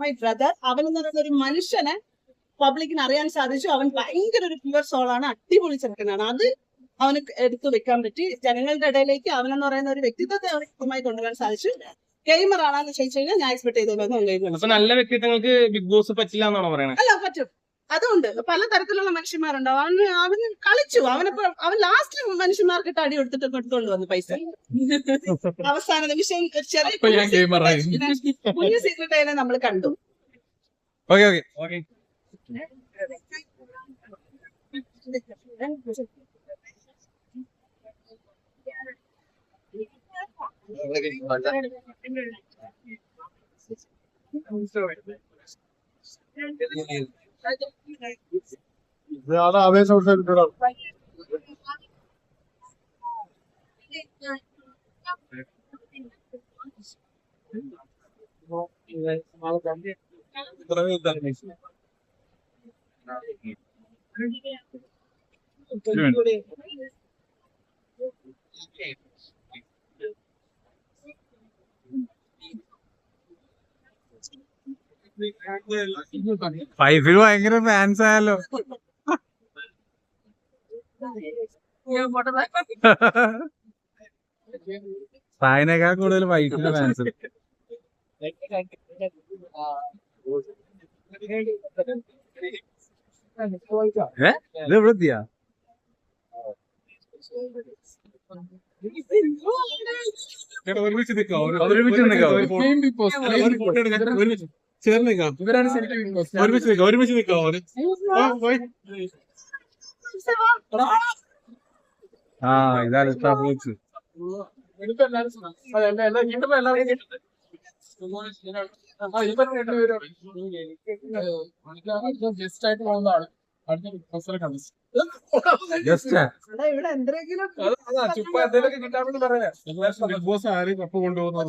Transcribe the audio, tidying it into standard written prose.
My brother. അവൻ എന്ന് പറയുന്ന ഒരു മനുഷ്യനെ പബ്ലിക്കിന് അറിയാൻ സാധിച്ചു. അവൻ ഭയങ്കര ഒരു പ്യുവർ സോളാണ്, അടിപൊളി ചെറുക്കനാണ്. അത് അവന് എടുത്തു വെക്കാൻ പറ്റി. ജനങ്ങളുടെ ഇടയിലേക്ക് അവനെന്ന് പറയുന്ന ഒരു വ്യക്തിത്വത്തെ അവന് കൃത്യമായി കൊണ്ടുവരാൻ സാധിച്ചു. ഗെയിമർ ആണെന്ന് ചോദിച്ചു കഴിഞ്ഞാൽ ഞാൻ എക്സ്പെക്ട് ചെയ്തതൊന്നും നല്ല വ്യക്തിത്വങ്ങൾക്ക് ബിഗ് ബോസ് പറ്റില്ല എന്നാണോ പറയണത്? അല്ല, പറ്റും. അതുകൊണ്ട് പല തരത്തിലുള്ള മനുഷ്യന്മാരുണ്ടാവും. അവന് കളിച്ചു. അവൻ ലാസ്റ്റ് മനുഷ്യന്മാർക്കിട്ട് അടി എടുത്തിട്ട് എടുത്തുകൊണ്ട് വന്നു പൈസ. അവസാന നിമിഷം ചെറിയ കുഞ്ഞു സീക്രട്ട് അതിനെ നമ്മൾ കണ്ടു. ആവേശം 5 ഭയങ്കര ഫാൻസ് ആയാലോ. സായിനേക്കാൾ കൂടുതൽ വൈഫിന്റെ ഫാൻസ്. ഇത് എവിടെ എത്തിയാ? ഇതാണ് ഇവിടെ എന്തെങ്കിലും ബിഗ് ബോസ് ആരെയും കപ്പ് കൊണ്ടുപോകുന്ന